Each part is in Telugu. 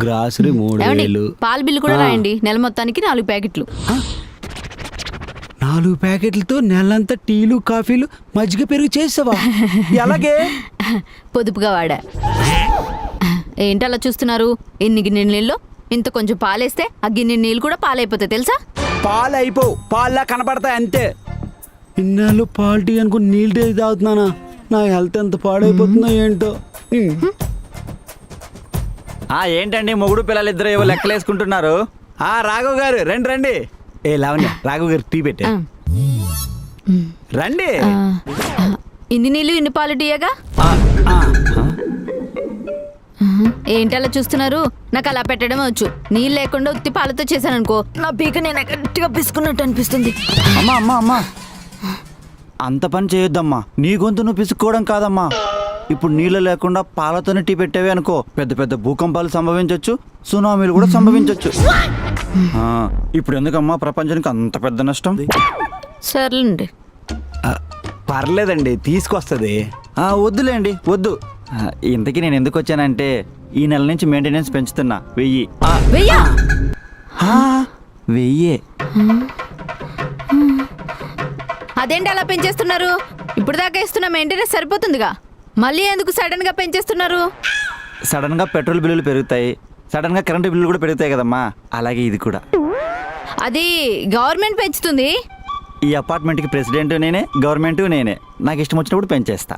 గ్రాసరీ 3000. పాల బిల్లు కూడా రాయండి. నెల మొత్తానికి 4 ప్యాకెట్లు. 4 ప్యాకెట్లతో నెలంతా టీలు కాఫీలు మజ్జిగ పెరుగు చేసావా? అలాగే పొదుపుగా వాడా. ఏంటి అలా చూస్తున్నారు? ఎన్ని గిన్నె నీళ్ళు ఇంత కొంచెం పాలేస్తే ఆ గిన్నె నీళ్ళు కూడా పాలైపోతాయి తెలుసా? పాలు అయిపోవు, పాల్లా కనపడతాయి అంతే. ఇన్నాళ్ళు పాలు టీ అనుకుని నీళ్ళు టీ తాగుతున్నానా? నా హెల్త్ ఎంత పాడైపోతుందో ఏంటో. ఏంటండి మొగుడు పిల్లలు ఇద్దరు ఏవో లెక్కలేసుకుంటున్నారు? రాఘవ్ గారు రండి రండి. లావణ్య, రాఘవ్ గారు టీ పెట్టా రండి. ఇన్ని నీళ్ళు ఇన్ని పాలు టీయగా. ఏంటి అలా చూస్తున్నారు? నాకు అలా పెట్టడం వచ్చు. నీళ్ళు లేకుండా ఉత్తి పాలతో చేశాను అనుకో, నా పీక నేను గట్టిగా పిసుకున్నట్టు అనిపిస్తుంది. అమ్మా అమ్మా అమ్మా, అంత పని చేయొద్దమ్మా. నీ గొంతు నువ్వు పిసుక్కోవడం కాదమ్మా. ఇప్పుడు నీళ్ళు లేకుండా పాలతోనే టీ పెట్టేవే అనుకో, పెద్ద పెద్ద భూకంపాలు సంభవించవచ్చు, సునామీలు కూడా సంభవించవచ్చు. ఇప్పుడు ఎందుకమ్మా ప్రపంచానికి అంత పెద్ద నష్టం? సర్లేండి. పర్లేదండి, తీసుకొస్తుంది. వద్దులేండి వద్దు. ఇంతకీ నేను ఎందుకు వచ్చానంటే ఈ నెల నుంచి మెయింటెనెన్స్ పెంచుతున్నా 1000. 1000? అదేంటి అలా పెంచేస్తున్నారు? ఇప్పుడు దాకా ఇస్తున్న మెయింటెనెన్స్ సరిపోతుందిగా, మళ్ళీ ఎందుకు సడన్ గా పెంచేస్తున్నారు? సడన్ గా పెట్రోల్ బిల్లులు పెరుగుతాయి, సడన్ గా కరెంటు బిల్లులు కూడా పెరుగుతాయి కదమ్మా, అలాగే ఇది కూడా. అది గవర్నమెంట్ పెంచుతుంది. ఈ అపార్ట్మెంట్కి ప్రెసిడెంట్ నేనే, గవర్నమెంట్ నేనే. నాకు ఇష్టం వచ్చినప్పుడు పెంచేస్తా.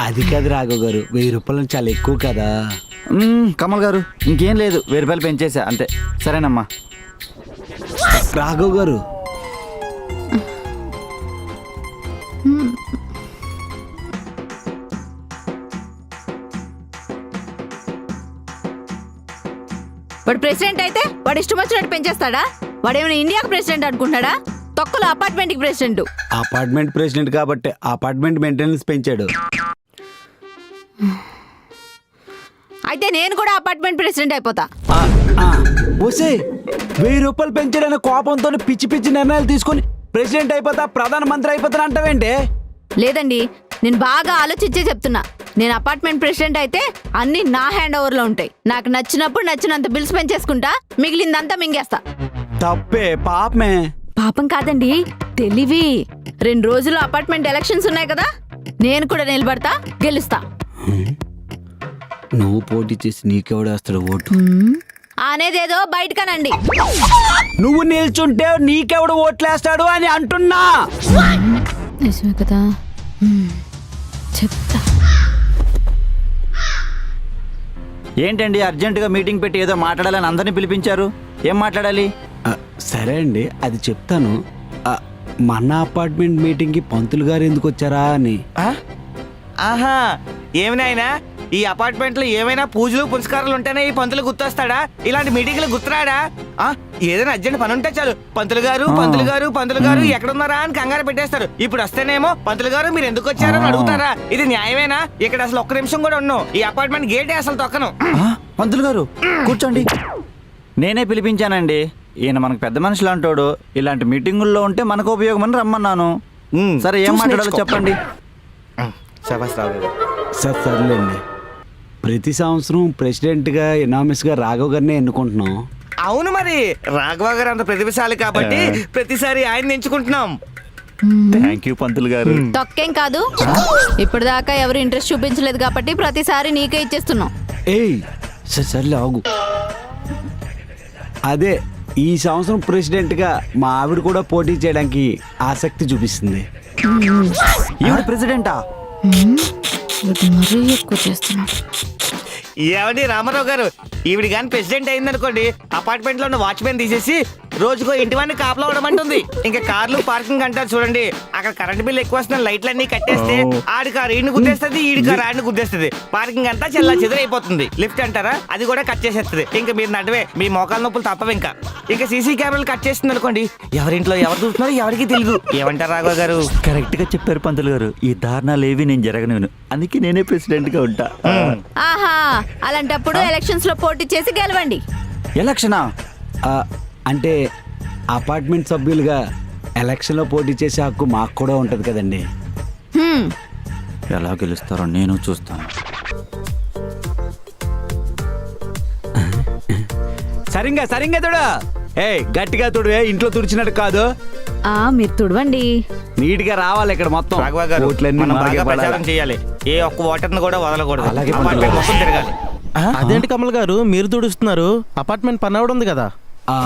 అది కాదు రాఘవ్ గారు, 1000 రూపాయలు చాలా ఎక్కువ కదా. కమల్ గారు ఇంకేం లేదు, 1000 రూపాయలు పెంచేసా అంతే. సరేనమ్మా. రాఘవ్ గారు, వాడు ప్రెసిడెంట్ అయితే వాడు ఇష్టం వచ్చినట్టు పెంచేస్తాడా? వాడేమైనా ఇండియాకి ప్రెసిడెంట్ అనుకుంటాడా? తొక్కలో అపార్ట్మెంట్కి ప్రెసిడెంట్. అపార్ట్మెంట్ ప్రెసిడెంట్ కాబట్టి అపార్ట్మెంట్ మెయింటెనెన్స్ పెంచాడు. అయితే నేను కూడా అపార్ట్మెంట్ ప్రెసిడెంట్ అయిపోతా. ఓసే, 1000 రూపాయలు పెంచాడనే కోపంతో పిచ్చి పిచ్చి నిర్ణయాలు తీసుకొని ప్రెసిడెంట్ అయిపోతా, ప్రధానమంత్రి అయిపోతా అంటావేంటి? లేదండి, నేను బాగా ఆలోచించే చెప్తున్నా. నేను అపార్ట్మెంట్ ప్రెసిడెంట్ అయితే అన్ని నా హ్యాండ్ ఓవర్ లో ఉంటాయి. నాకు నచ్చినప్పుడు నచ్చినంత బిల్స్ పెంచేసుకుంటా, మిగిలిందంతా మింగేస్తా. తప్పే, పాపమే. పాపం కాదండి, తెలివి. 2 రోజులు అపార్ట్మెంట్ ఎలక్షన్స్ ఉన్నాయి కదా, నేను కూడా నిలబడతా, గెలుస్తా. నువ్వు పోటీ చేసి నీకెవడేస్తాడు ఓటు? అనేదేదో బయటకనండి. నువ్వు నిల్చుంటే నీకెవడు ఓట్లేస్తాడు అని అంటున్నా. నిజమే కదా, చెప్తా. ఏంటండి అర్జెంటుగా మీటింగ్ పెట్టి ఏదో మాట్లాడాలని అందరినీ పిలిపించారు? ఏం మాట్లాడాలి? సరే అండి, అది చెప్తాను. మన అపార్ట్మెంట్ మీటింగ్కి పంతులు గారు ఎందుకు వచ్చారా అని. ఆహా, ఏమినాయనా ఈ అపార్ట్మెంట్ లో ఏమైనా పూజలు పురస్కారాలు ఉంటేనే ఈ పంతులు గుర్తొస్తాడా? ఇలాంటి మీటింగ్లు గుర్తురాడా? ఏదైనా అర్జెంట్ పని ఉంటే చాలు పంతులు గారు పంతులు గారు పంతులు గారు ఎక్కడున్నారా అని కంగారు పెట్టేస్తారు. ఇప్పుడు వస్తేనేమో పంతులు గారు మీరు ఎందుకు వచ్చారని అడుగుతారా? ఇది న్యాయమేనా? ఇక్కడ అసలు ఒక్క నిమిషం కూడా ఉన్నావు, ఈ అపార్ట్మెంట్ గేటే అసలు తొక్కను. పంతులు గారు కూర్చోండి. నేనే పిలిపించానండి. ఈయన మనకు పెద్ద మనుషులు అంటాడు, ఇలాంటి మీటింగుల్లో ఉంటే మనకు ఉపయోగమని రమ్మన్నాను. సరే ఏం మాట్లాడాలో చెప్పండి. సర్లేండి, ప్రతి సంవత్సరం ప్రెసిడెంట్ గా ఎనామిస్ గా రాఘవ్ గారిని ఎన్నుకుంటున్నాం. అవును, మరి రాఘవ గారు అంత ప్రతిభశాలి కాబట్టి ప్రతిసారి ఆయన ఎంచుకుంటున్నాం. థ్యాంక్ యూ పంతులు గారు. తొక్కేం కాదు, ఇప్పటిదాకా ఎవరు ఇంట్రెస్ట్ చూపించలేదు కాబట్టి ప్రతిసారి నీకే ఇచ్చేస్తున్నాం. సర్లే ఆగు. అదే ఈ సంవత్సరం ప్రెసిడెంట్ గా మా ఆవిడ కూడా పోటీ చేయడానికి ఆసక్తి చూపిస్తుంది. ఈవిడ ప్రెసిడెంటా? మరీ ఎక్కువ చేస్తున్నాడు. ఏమండి రామారావు గారు, ఈవిడ కానీ ప్రెసిడెంట్ అయిందనుకోండి, అపార్ట్మెంట్ లో ఉన్న వాచ్మెన్ తీసేసి రోజుకో ఇంటి వాడిని కాపలా ఉండమంటుంది. ఇంకా కార్లు పార్కింగ్ అంటారు చూడండి, అక్కడ కరెంట్ బిల్ ఎక్కువ వస్తున్న లైట్లన్నీ కట్టేస్తే ఆడి కారు ఈడిని గుద్దేస్తుంది, ఈడి కారు ఆడిని గుద్దేస్తుంది, పార్కింగ్ అంతా చెల్లా చెదిరైపోతుంది. లిఫ్ట్ అంటారా, అది కూడా కట్ చేసేస్తుంది. ఇంకా మీరు నడవే, మీ మోకాల నొప్పులు తప్పవు. ఇంకా సీసీ కెమెరాలు కట్ చేస్తుంది అనుకోండి, ఎవరింట్లో ఎవరు చూస్తున్నారో ఎవరికి తెలియదు. ఏమంటారు రాఘవ గారు? కరెక్ట్ గా చెప్పారు పంతులు గారు. ఈ దారుణాలు ఏవి నేను జరగను, అందుకే నేనే ప్రెసిడెంట్ గా ఉంటా. ఆహా, అలాంటప్పుడు ఎలక్షన్స్ లో పోటీ చేసి గెలవండి. ఎలక్షనా? అంటే అపార్ట్మెంట్ సభ్యులుగా ఎలక్షన్లో పోటీ చేసే హక్కు మాకు కూడా ఉంటుంది కదండి. ఎలా గెలుస్తారో నేను చూస్తాను. సరిగ్గా తుడు. గట్టిగా తుడు, ఇంట్లో తుడిచినట్టు కాదు. మీరు తుడవండి. నీట్ గా రావాలి ఇక్కడ మొత్తం. రాఘవ గారు ఓట్లన్నీ మనం మనకే బాగా పడాలి. ప్రచారం చేయాలి. ఏ ఒక్క వాటర్ ను కూడా వదలకూడదు. అలాగే అపార్ట్మెంట్ మొత్తం తిరగాలి. అదేంటి కమల్ గారు మీరు తుడుస్తున్నారు? అపార్ట్మెంట్ పని అవడం ఉంది కదా. ఆ,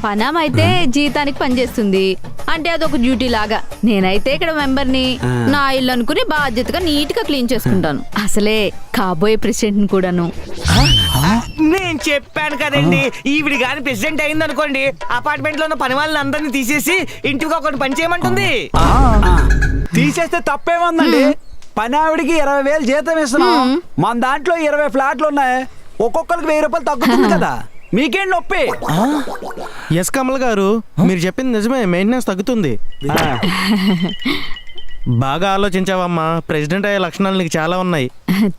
పనాం అయితే జీతానికి పనిచేస్తుంది, అంటే అదొక డ్యూటీ లాగా. నేనైతే ఇక్కడ మెంబర్ని, నా ఇల్లు అనుకుని బాధ్యతగా నీట్ గా క్లీన్ చేసుకుంటాను. అసలే కాబోయే ప్రెసిడెంట్ కూడాను. నేను చెప్పాను కదండి, ఈవిడి గాని ప్రెసిడెంట్ అయింది అనుకోండి, అపార్ట్మెంట్ లో ఉన్న పని వాళ్ళని అందరినీ తీసేసి ఇంటికి ఒకటి పని చేయమంటుంది. తీసేస్తే తప్పేముందండి? పని ఆవిడికి 20,000 జీతం ఇస్తున్నాం. మన దాంట్లో 20 ఫ్లాట్లు ఉన్నాయి, ఒక్కొక్కరికి 1000 రూపాయలు తగ్గుతుంది కదా. మీకేం నొప్పి? ఎస్ కమల్ గారు మీరు చెప్పింది నిజమే, మెయింటెనెన్స్ తగ్గుతుంది. బాగా ఆలోచించావమ్మా. ప్రెసిడెంట్ అయ్యే లక్షణాలు నీకు చాలా ఉన్నాయి.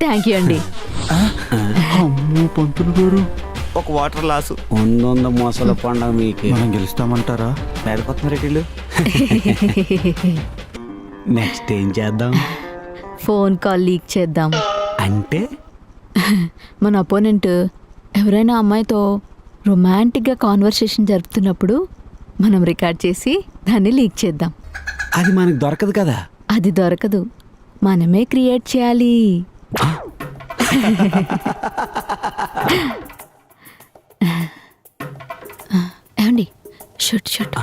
థ్యాంక్ యూ అండి. పంతులు గారు ఒక వాటర్ లాసు. ఉందొంద మోసల పండగ మీకు. మనం గెలుస్తామంటారా? మేదకొస్తున్నారు వీళ్ళు. నెక్స్ట్ ఏం చేద్దాం? ఫోన్ కాల్ లీక్ చేద్దాం. అంటే మన అపోనెంట్ ఎవరైనా అమ్మాయితో రొమాంటిక్గా కాన్వర్సేషన్ జరుపుతున్నప్పుడు మనం రికార్డ్ చేసి దాన్ని లీక్ చేద్దాం. అది మనకు దొరకదు కదా. అది దొరకదు, మనమే క్రియేట్ చేయాలి. ఏమండి, షూట్ షూట్.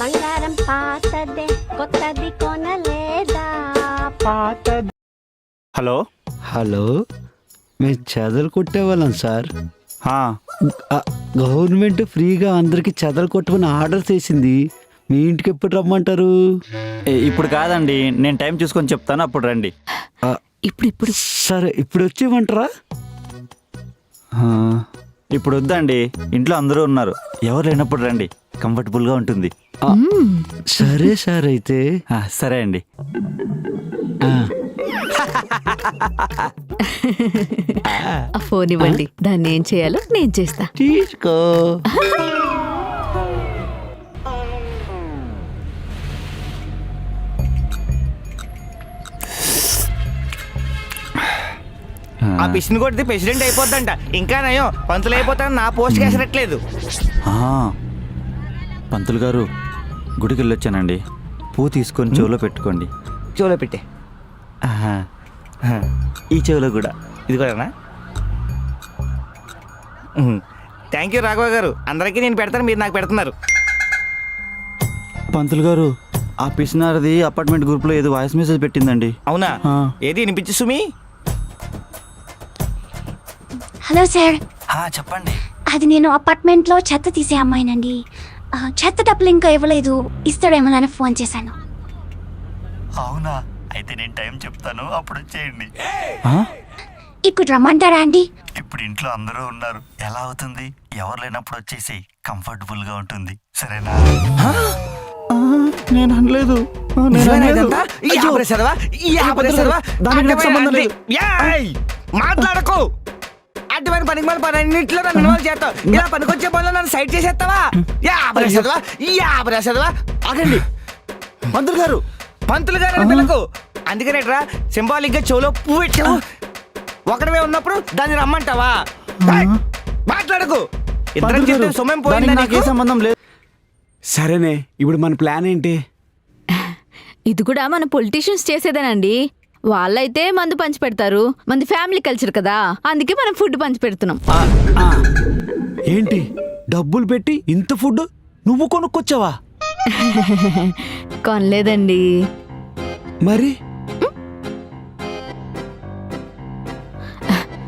బంగారం పాతదే కొత్తది కొనలేదా హలో హలో, మేము చెదలు కొట్టేవాళ్ళం సార్. ఆ, గవర్నమెంట్ ఫ్రీగా అందరికి చెదలు కొట్టమని ఆర్డర్ చేసింది. మీ ఇంటికి ఎప్పుడు రమ్మంటారు? ఇప్పుడు కాదండి, నేను టైం చూసుకొని చెప్తాను, అప్పుడు రండి. ఇప్పుడు సరే, ఇప్పుడు వచ్చేయమంటారా? ఆ, ఇప్పుడు వద్దండి, ఇంట్లో అందరూ ఉన్నారు, ఎవరు లేనప్పుడు రండి, కంఫర్టబుల్గా ఉంటుంది. సరే సార్, అయితే సరే అండి. ఆ ఫోన్ ఇవ్వండి, దాన్ని ఏం చేయాలో నేను చేస్తా. తీసుకో. ఆ పిసిని కొడితే ప్రెసిడెంట్ అయిపోద్దంట. ఇంకా నయం, పంతులు అయిపోతాను నా పోస్ట్ కేసరట్లేదు. ఆ, పంతులు గారు గుడికి వెళ్ళొచ్చానండి, పువ్వు తీసుకొని చెవిలో పెట్టుకోండి. చెవులో పెట్టే. ఆహా, ఈ చెవిలో కూడా. ఇది కూడానా? థ్యాంక్ యూ రాఘవ గారు, అందరికీ నేను పెడతాను, మీరు నాకు పెడుతున్నారు. పంతులు గారు, ఆ పిసినారది అపార్ట్మెంట్ గ్రూప్లో ఏదో వాయిస్ మెసేజ్ పెట్టిందండి. అవునా? ఆ. ఏది వినిపించు సుమి. హలో సార్, చెప్పండి. అది నేను అపార్ట్మెంట్లో చెత్త తీసే అమ్మాయినండి. చెత్త డబ్బులు ఇంకా ఇవ్వలేదు, ఇస్తాడేమోనని ఫోన్ చేశాను. అవునా? అయితే నేను టైం చెప్తాను, అప్పుడు వచ్చేయండి. ఇక్కడ రమ్మంటారా అండి? ఇప్పుడు ఇంట్లో అందరూ ఉన్నారు, ఎలా అవుతుంది? ఎవరు లేనప్పుడు వచ్చేసి కంఫర్టబుల్ గా ఉంటుంది, సరేనా? నేను అనలేదు. దానికి నాకు సంబంధం లేదు. మాట్లాడకు. అటువంటి పనికి మన పని అన్నింటిలో నన్ను ఇన్వాల్వ్ చేస్తావు. ఇలా పనికొచ్చే పనులు నన్ను సైడ్ చేసేస్తావా? చదవా ఆగండి. పంతులు గారు, పంతులు గారు అని పిల్లకు. అందుకనేట్రా సింబాలిక్ గా చెవులో పువ్వు పెట్టావు. ఒకడవే ఉన్నప్పుడు దాన్ని రమ్మంటావా? మాట్లాడకు. ఇద్దరం చెప్తే సొమ్మేం పోయిందా నీకు? సంబంధం లేదు. సరేనే, ఇప్పుడు మన ప్లాన్ ఏంటి? ఇది కూడా మన పొలిటీషియన్స్ చేసేదేనండి. వాళ్ళైతే మందు పంచి పెడతారు, మంది ఫ్యామిలీ కల్చర్ కదా, అందుకే మనం ఫుడ్ పంచి పెడుతున్నాం. ఏంటి, డబ్బులు పెట్టి ఇంత ఫుడ్ నువ్వు కొనుక్కొచ్చావా? కొనలేదండి. మరి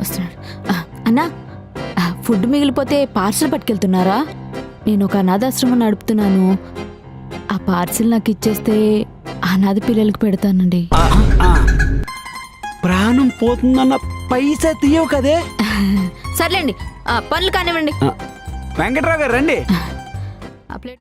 వస్తున్నాడు. అన్నా, ఫుడ్ మిగిలిపోతే పార్సల్ పట్టుకెళ్తున్నారా? నేను ఒక అనాథాశ్రమం నడుపుతున్నాను, ఆ పార్సిల్ నాకు ఇచ్చేస్తే అనాథ పిల్లలకు పెడతానండి. ప్రాణం పోతుందన్న పైసా తీయవు కదే. సర్లేండి, పనులు కానివ్వండి. వెంకట్రావు గారు రండి. ఆ ప్లేట్